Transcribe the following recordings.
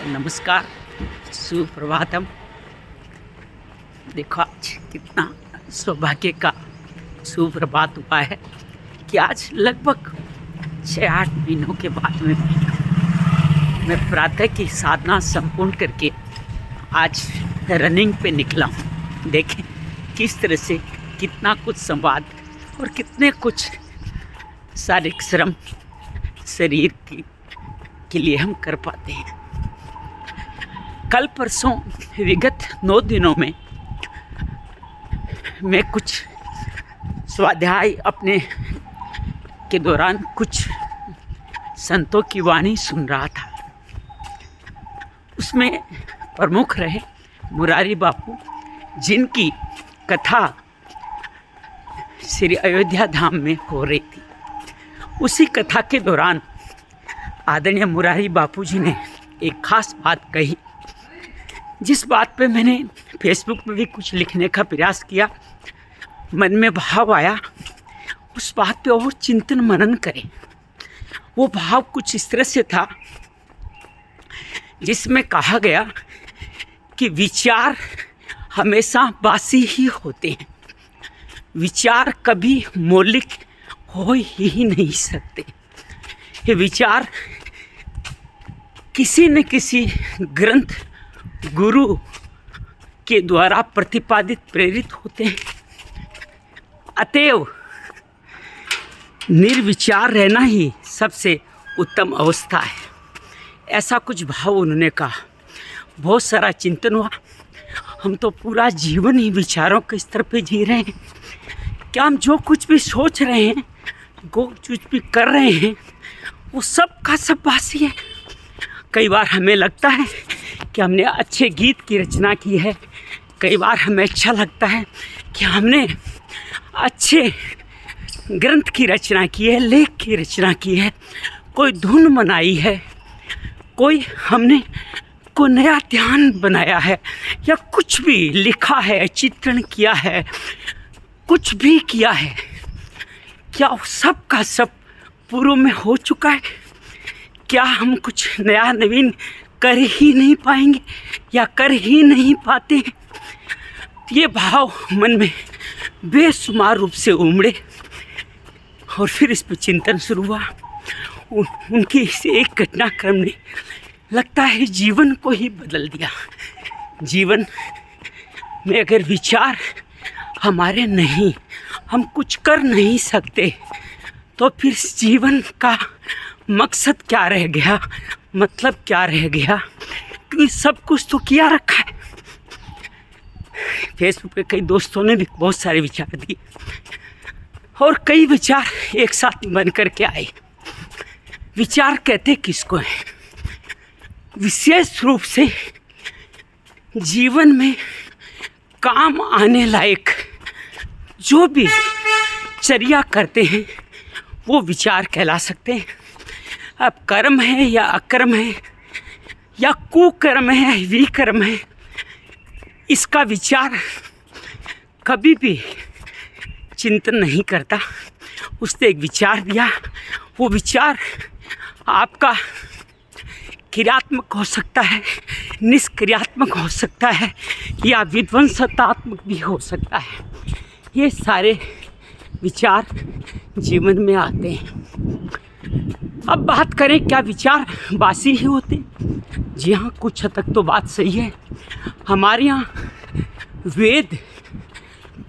नमस्कार, सुप्रभातम। देखो आज कितना सौभाग्य का सुप्रभात हुआ है कि आज लगभग 6-8 महीनों के बाद में मैं प्रातः की साधना संपूर्ण करके आज रनिंग पे निकला हूँ। देखें किस तरह से कितना कुछ संवाद और कितने कुछ शारीरिक श्रम शरीर के लिए हम कर पाते हैं। कल परसों विगत 9 दिनों में मैं कुछ स्वाध्याय अपने के दौरान कुछ संतों की वाणी सुन रहा था। उसमें प्रमुख रहे मुरारी बापू, जिनकी कथा श्री अयोध्या धाम में हो रही थी। उसी कथा के दौरान आदरणीय मुरारी बापू जी ने एक खास बात कही, जिस बात पे मैंने फेसबुक पे भी कुछ लिखने का प्रयास किया। मन में भाव आया उस बात पे और चिंतन मनन करें। वो भाव कुछ इस तरह से था जिसमें कहा गया कि विचार हमेशा बासी ही होते हैं, विचार कभी मौलिक हो ही नहीं सकते। ये विचार किसी न किसी ग्रंथ गुरु के द्वारा प्रतिपादित प्रेरित होते हैं। अतएव निर्विचार रहना ही सबसे उत्तम अवस्था है, ऐसा कुछ भाव उन्होंने कहा। बहुत सारा चिंतन हुआ। हम तो पूरा जीवन ही विचारों के स्तर पे जी रहे हैं। क्या हम जो कुछ भी सोच रहे हैं, जो कुछ भी कर रहे हैं, वो सब का सब बासी है। कई बार हमें लगता है कि हमने अच्छे गीत की रचना की है, कई बार हमें अच्छा लगता है कि हमने अच्छे ग्रंथ की रचना की है, लेख की रचना की है, कोई धुन बनाई है, कोई हमने कोई नया ध्यान बनाया है, या कुछ भी लिखा है, चित्रण किया है, कुछ भी किया है। क्या सब का सब पूर्व में हो चुका है? क्या हम कुछ नया नवीन कर ही नहीं पाएंगे या कर ही नहीं पाते हैं? ये भाव मन में बेशुमार रूप से उमड़े और फिर इस पर चिंतन शुरू हुआ। उनकी इस एक घटनाक्रम ने लगता है जीवन को ही बदल दिया। जीवन में अगर विचार हमारे नहीं, हम कुछ कर नहीं सकते, तो फिर जीवन का मकसद क्या रह गया, मतलब क्या रह गया? क्योंकि सब कुछ तो किया रखा है। फेसबुक पे कई दोस्तों ने भी बहुत सारे विचार दिए और कई विचार एक साथ बन करके आए। विचार कहते किसको हैं? विशेष रूप से जीवन में काम आने लायक जो भी चर्या करते हैं वो विचार कहला सकते हैं। अब कर्म है या अकर्म है या कुकर्म है या विकर्म है, इसका विचार कभी भी चिंतन नहीं करता। उसने एक विचार दिया, वो विचार आपका क्रियात्मक हो सकता है, निष्क्रियात्मक हो सकता है, या विध्वंसतात्मक भी हो सकता है। ये सारे विचार जीवन में आते हैं। अब बात करें क्या विचार बासी ही होते? जी हाँ, कुछ हद तक तो बात सही है। हमारे यहाँ वेद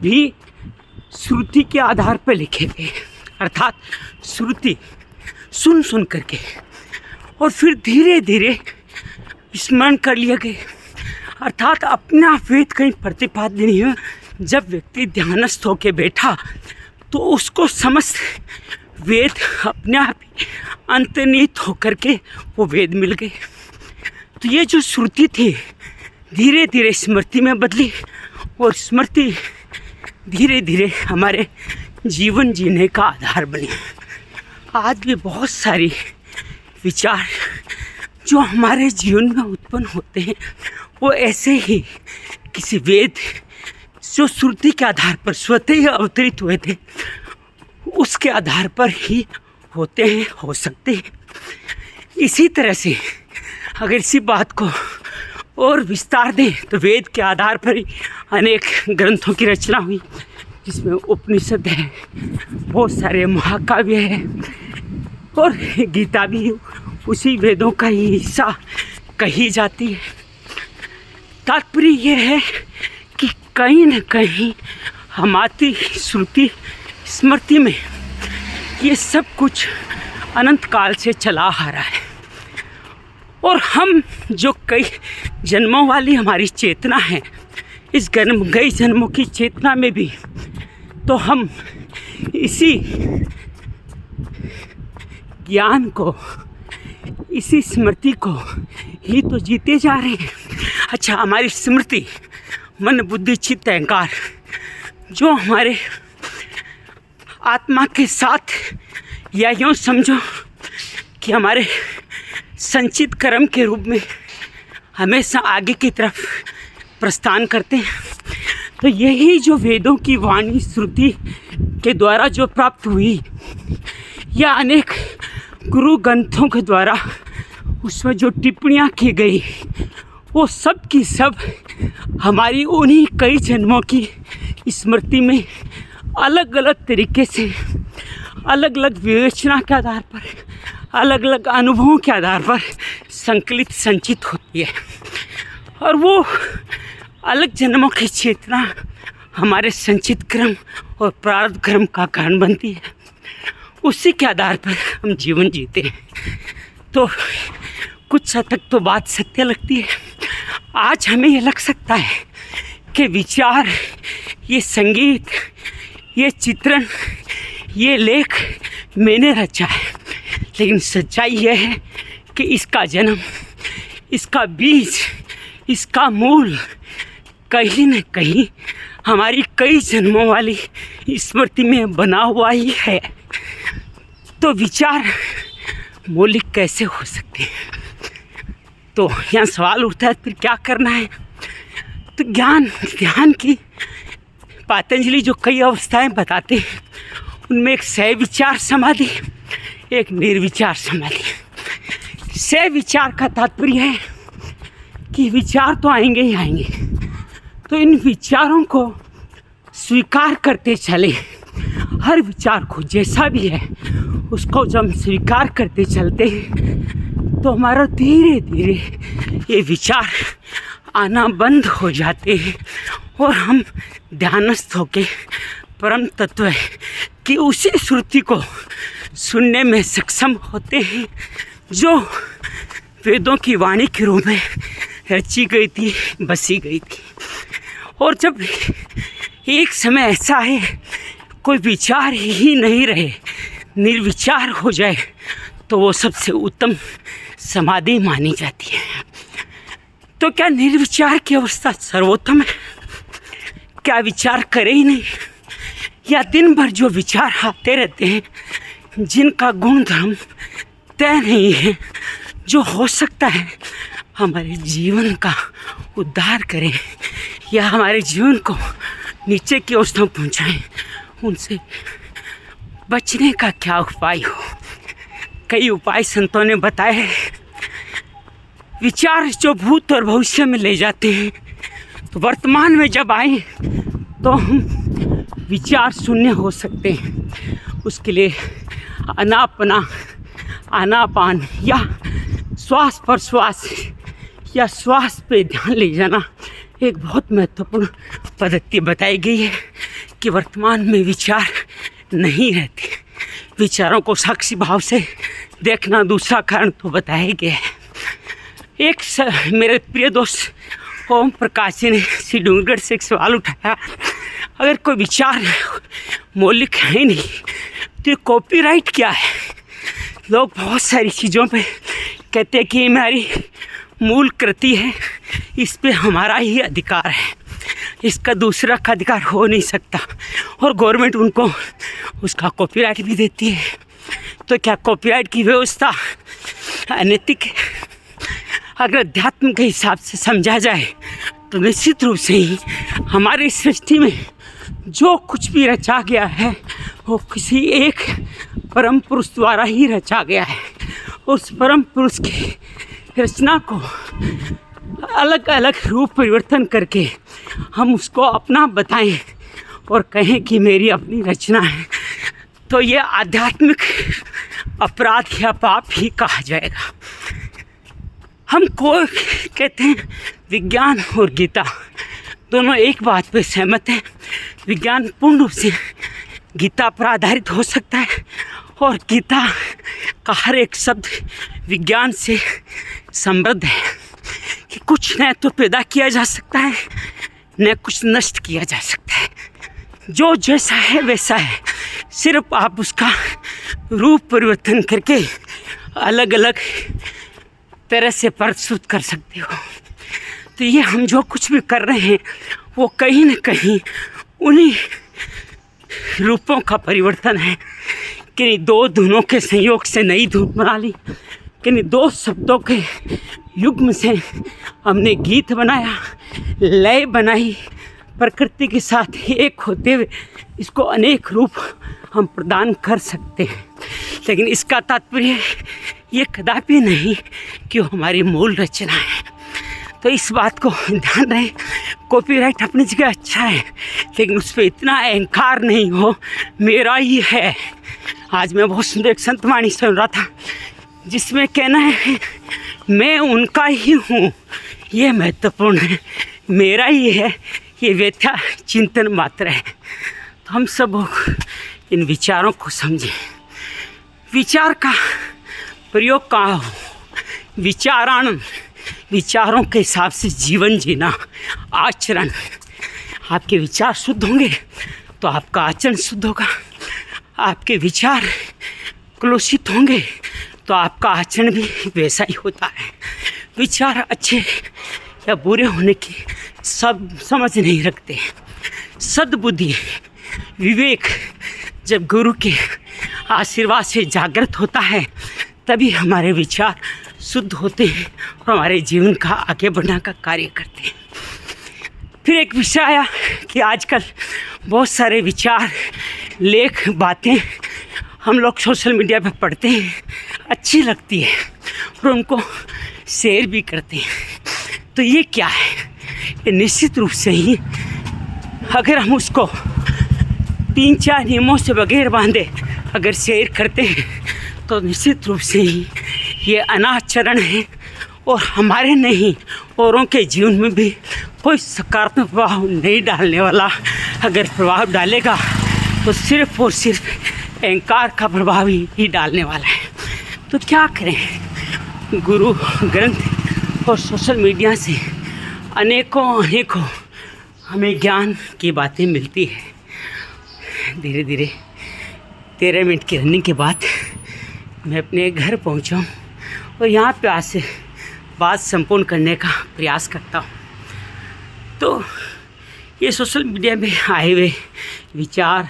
भी श्रुति के आधार पर लिखे गए, अर्थात श्रुति सुन सुन करके और फिर धीरे धीरे स्मरण कर लिए गए। अर्थात अपना वेद कहीं प्रतिपादित नहीं है। जब व्यक्ति ध्यानस्थ होकर बैठा तो उसको समस्त वेद अपने आप ही अंतर्निहित होकर के वो वेद मिल गए। तो ये जो श्रुति थी धीरे धीरे स्मृति में बदली और स्मृति धीरे धीरे हमारे जीवन जीने का आधार बनी। आज भी बहुत सारी विचार जो हमारे जीवन में उत्पन्न होते हैं वो ऐसे ही किसी वेद जो श्रुति के आधार पर स्वतः ही अवतरित हुए थे उसके आधार पर ही होते हैं, हो सकते हैं। इसी तरह से अगर इसी बात को और विस्तार दें तो वेद के आधार पर ही अनेक ग्रंथों की रचना हुई, जिसमें उपनिषद है, बहुत सारे महाकाव्य है और गीता भी उसी वेदों का ही हिस्सा कही जाती है। तात्पर्य यह है कि कहीं न कहीं हमारी श्रुति स्मृति में ये सब कुछ अनंत काल से चला आ रहा है, और हम जो कई जन्मों वाली हमारी चेतना है, इस कई जन्मों की चेतना में भी तो हम इसी ज्ञान को, इसी स्मृति को ही तो जीते जा रहे हैं। अच्छा, हमारी स्मृति मन बुद्धि चित्त अहंकार जो हमारे आत्मा के साथ, या यूँ समझो कि हमारे संचित कर्म के रूप में हमेशा आगे की तरफ प्रस्थान करते हैं, तो यही जो वेदों की वाणी श्रुति के द्वारा जो प्राप्त हुई, या अनेक गुरु ग्रंथों के द्वारा उसमें जो टिप्पणियाँ की गई, वो सब की सब हमारी उन्हीं कई जन्मों की स्मृति में अलग अलग तरीके से, अलग अलग विवेचना के आधार पर, अलग अलग अनुभवों के आधार पर संकलित संचित होती है। और वो अलग जन्मों की चेतना हमारे संचित क्रम और प्रारब्ध क्रम का कारण बनती है। उसी के आधार पर हम जीवन जीते हैं। तो कुछ हद तक तो बात सत्य लगती है। आज हमें ये लग सकता है कि विचार, ये संगीत, ये चित्रण, ये लेख मैंने रचा है, लेकिन सच्चाई यह है कि इसका जन्म, इसका बीज, इसका मूल कहीं न कहीं हमारी कई जन्मों वाली स्मृति में बना हुआ ही है। तो विचार मौलिक कैसे हो सकते हैं? तो यहाँ सवाल उठता है, फिर क्या करना है? तो ध्यान की पतंजलि जो कई अवस्थाएं बताते हैं, उनमें एक सह विचार समाधि, एक निर्विचार समाधि। सह विचार का तात्पर्य है कि विचार तो आएंगे ही आएंगे, तो इन विचारों को स्वीकार करते चले। हर विचार को जैसा भी है उसको जब हम स्वीकार करते चलते हैं, तो हमारा धीरे धीरे ये विचार आना बंद हो जाते हैं, और हम ध्यानस्थ होके परम तत्व की उसी श्रुति को सुनने में सक्षम होते हैं, जो वेदों की वाणी के रूप में रची गई थी, बसी गई थी। और जब एक समय ऐसा है कोई विचार ही नहीं रहे, निर्विचार हो जाए, तो वो सबसे उत्तम समाधि मानी जाती है। तो क्या निर्विचार की अवस्था सर्वोत्तम है? क्या विचार करे ही नहीं? या दिन भर जो विचार आते रहते हैं, जिनका गुण धर्म तय नहीं है, जो हो सकता है हमारे जीवन का उद्धार करें या हमारे जीवन को नीचे की अवस्था पहुँचाएं, उनसे बचने का क्या उपाय हो? कई उपाय संतों ने बताए हैं। विचार जो भूत और भविष्य में ले जाते हैं, तो वर्तमान में जब आए तो हम विचार शून्य हो सकते हैं। उसके लिए आनापान या श्वास पर श्वास या श्वास पे ध्यान ले जाना एक बहुत महत्वपूर्ण पद्धति बताई गई है कि वर्तमान में विचार नहीं रहते। विचारों को साक्षी भाव से देखना दूसरा कारण तो बताया गया है। मेरे प्रिय दोस्त ओम प्रकाश जी ने श्री डूंगरगढ़ से एक सवाल उठाया, अगर कोई विचार मौलिक है ही नहीं तो कॉपीराइट क्या है? लोग बहुत सारी चीज़ों पे कहते हैं कि ये हमारी मूल कृति है, इस पे हमारा ही अधिकार है, इसका दूसरा का अधिकार हो नहीं सकता, और गवर्नमेंट उनको उसका कॉपीराइट भी देती है। तो क्या कॉपीराइट की व्यवस्था अनैतिक है? अगर अध्यात्म के हिसाब से समझा जाए तो निश्चित रूप से ही हमारी सृष्टि में जो कुछ भी रचा गया है वो किसी एक परम पुरुष द्वारा ही रचा गया है। उस परम पुरुष के रचना को अलग अलग रूप परिवर्तन करके हम उसको अपना बताएं और कहें कि मेरी अपनी रचना है, तो ये आध्यात्मिक अपराध या पाप ही कहा जाएगा। हम को कहते हैं विज्ञान और गीता दोनों एक बात पे सहमत हैं। विज्ञान पूर्ण रूप से गीता पर आधारित हो सकता है और गीता का हर एक शब्द विज्ञान से समृद्ध है कि कुछ नया तो पैदा किया जा सकता है, न कुछ नष्ट किया जा सकता है। जो जैसा है वैसा है, सिर्फ आप उसका रूप परिवर्तन करके अलग अलग तरह से प्रस्तुत कर सकते हो। तो ये हम जो कुछ भी कर रहे हैं वो कहीं न कहीं उन्हीं रूपों का परिवर्तन है। कि दो धुनों के संयोग से नई धुन बना ली, कि दो शब्दों के युग्म से हमने गीत बनाया, लय बनाई, प्रकृति के साथ एक होते हुए इसको अनेक रूप हम प्रदान कर सकते हैं। लेकिन इसका तात्पर्य ये कदापि नहीं कि वो हमारी मूल रचना है। तो इस बात को ध्यान रहे, कॉपीराइट अपनी जगह अच्छा है, लेकिन उस पर इतना अहंकार नहीं हो मेरा ही है। आज मैं बहुत सुंदर एक संत वाणी सुन रहा था जिसमें कहना है मैं उनका ही हूँ, ये महत्वपूर्ण है, मेरा ही है, ये व्यथा चिंतन मात्र है। तो हम सब इन विचारों को समझें। विचार का प्रयोग कहाँ हो? विचारान, विचारों के हिसाब से जीवन जीना, आचरण। आपके विचार शुद्ध होंगे तो आपका आचरण शुद्ध होगा। आपके विचार कलुषित होंगे तो आपका आचरण भी वैसा ही होता है। विचार अच्छे या बुरे होने की सब समझ नहीं रखते। सद्बुद्धि, विवेक जब गुरु के आशीर्वाद से जागृत होता है तभी हमारे विचार शुद्ध होते हैं और हमारे जीवन का आगे बढ़ने का कार्य करते हैं। फिर एक विषय आया कि आजकल बहुत सारे विचार, लेख, बातें हम लोग सोशल मीडिया पर पढ़ते हैं, अच्छी लगती है और उनको शेयर भी करते हैं। तो ये क्या है? ये निश्चित रूप से ही अगर हम उसको 3-4 नियमों से बगैर बांधे अगर शेयर करते हैं तो निश्चित रूप से ही ये अनाचरण है और हमारे नहीं औरों के जीवन में भी कोई सकारात्मक प्रभाव नहीं डालने वाला। अगर प्रभाव डालेगा तो सिर्फ और सिर्फ अहंकार का प्रभाव ही डालने वाला है। तो क्या करें? गुरु ग्रंथ और सोशल मीडिया से अनेकों हमें ज्ञान की बातें मिलती है। धीरे धीरे 13 मिनट की रनिंग के बाद मैं अपने घर पहुंचा हूँ और यहाँ पे आज से बात संपूर्ण करने का प्रयास करता हूँ। तो ये सोशल मीडिया में आए हुए विचार,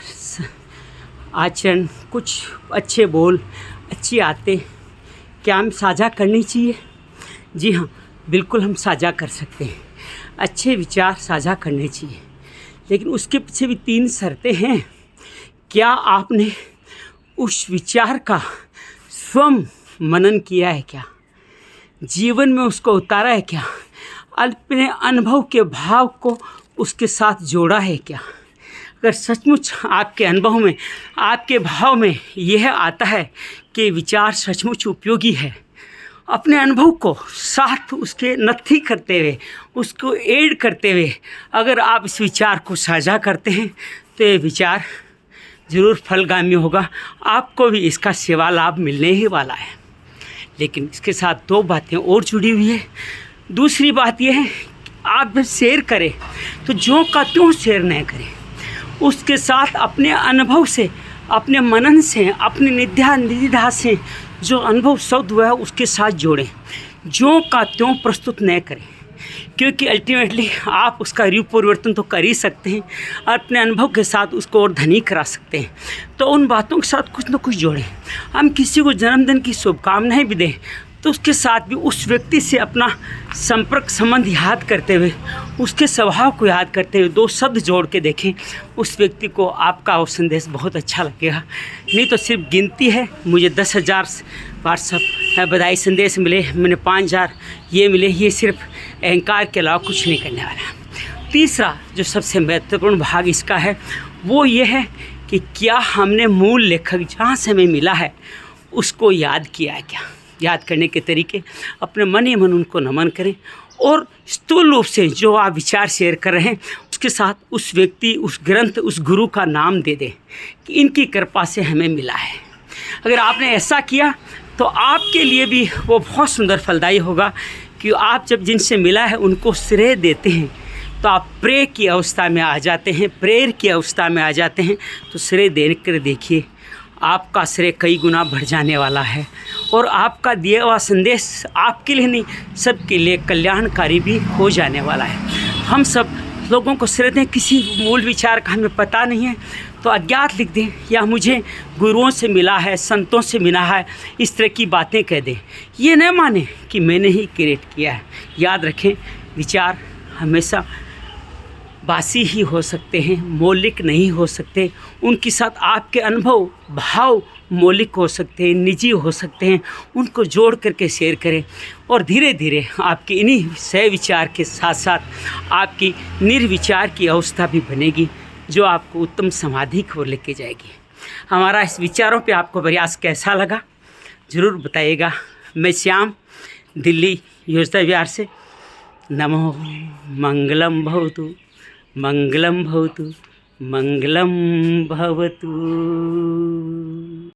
आचरण, कुछ अच्छे बोल, अच्छी आदतें क्या हम साझा करनी चाहिए? जी हाँ, बिल्कुल हम साझा कर सकते हैं। अच्छे विचार साझा करने चाहिए, लेकिन उसके पीछे भी 3 शर्तें हैं। क्या आपने उस विचार का स्वयं मनन किया है? क्या जीवन में उसको उतारा है? क्या अपने अनुभव के भाव को उसके साथ जोड़ा है? क्या अगर सचमुच आपके अनुभव में, आपके भाव में यह आता है कि विचार सचमुच उपयोगी है, अपने अनुभव को साथ उसके नथी करते हुए, उसको ऐड करते हुए अगर आप इस विचार को साझा करते हैं तो ये विचार ज़रूर फलगामी होगा, आपको भी इसका सेवा लाभ मिलने ही वाला है। लेकिन इसके साथ 2 बातें और जुड़ी हुई है। दूसरी बात यह है आप जब शेयर करें तो जो का त्यों शेयर न करें, उसके साथ अपने अनुभव से, अपने मनन से, अपने निध्यान से जो अनुभव शब्द हुआ है उसके साथ जोड़ें। जो का त्यों प्रस्तुत न करें, क्योंकि अल्टीमेटली आप उसका रूप परिवर्तन तो कर ही सकते हैं, अपने अनुभव के साथ उसको और धनी करा सकते हैं। तो उन बातों के साथ कुछ न कुछ जोड़ें। हम किसी को जन्मदिन की शुभकामनाएं भी दें तो उसके साथ भी उस व्यक्ति से अपना संपर्क संबंध याद करते हुए, उसके स्वभाव को याद करते हुए 2 शब्द जोड़ के देखें, उस व्यक्ति को आपका वो संदेश बहुत अच्छा लगेगा। नहीं तो सिर्फ गिनती है, मुझे 10,000 व्हाट्सअप बधाई संदेश मिले, मैंने 5,000 ये मिले, ये सिर्फ अहंकार के अलावा कुछ नहीं करने वाला। तीसरा जो सबसे महत्वपूर्ण भाग इसका है वो ये है कि क्या हमने मूल लेखक जहाँ से हमें मिला है उसको याद किया है क्या। याद करने के तरीके, अपने मन ही मन उनको नमन करें और स्थूल रूप से जो आप विचार शेयर कर रहे हैं उसके साथ उस व्यक्ति, उस ग्रंथ, उस गुरु का नाम दे दें कि इनकी कृपा से हमें मिला है। अगर आपने ऐसा किया तो आपके लिए भी वो बहुत सुंदर फलदायी होगा कि आप जब जिनसे मिला है उनको श्रेय देते हैं तो आप प्रेय की अवस्था में आ जाते हैं, प्रेयर की अवस्था में आ जाते हैं। तो श्रेय देकर देखिए, आपका श्रेय कई गुना बढ़ जाने वाला है और आपका दिया हुआ संदेश आपके लिए नहीं, सबके लिए कल्याणकारी भी हो जाने वाला है। हम सब लोगों को श्रेय दें, किसी मूल विचार का हमें पता नहीं है तो अज्ञात लिख दें या मुझे गुरुओं से मिला है, संतों से मिला है, इस तरह की बातें कह दें। ये न माने कि मैंने ही क्रिएट किया है। याद रखें, विचार हमेशा बासी ही हो सकते हैं, मौलिक नहीं हो सकते। उनके साथ आपके अनुभव, भाव मौलिक हो सकते हैं, निजी हो सकते हैं। उनको जोड़ करके शेयर करें और धीरे धीरे आपके इन्हीं सह विचार के साथ साथ आपकी निर्विचार की अवस्था भी बनेगी जो आपको उत्तम समाधि की ओर लेके जाएगी। हमारा इस विचारों पे आपको प्रयास कैसा लगा ज़रूर बताइएगा। मैं श्याम, दिल्ली योजना विहार से। नमो मंगलम भवतु, मंगलम भवतु, मंगलम भवतु।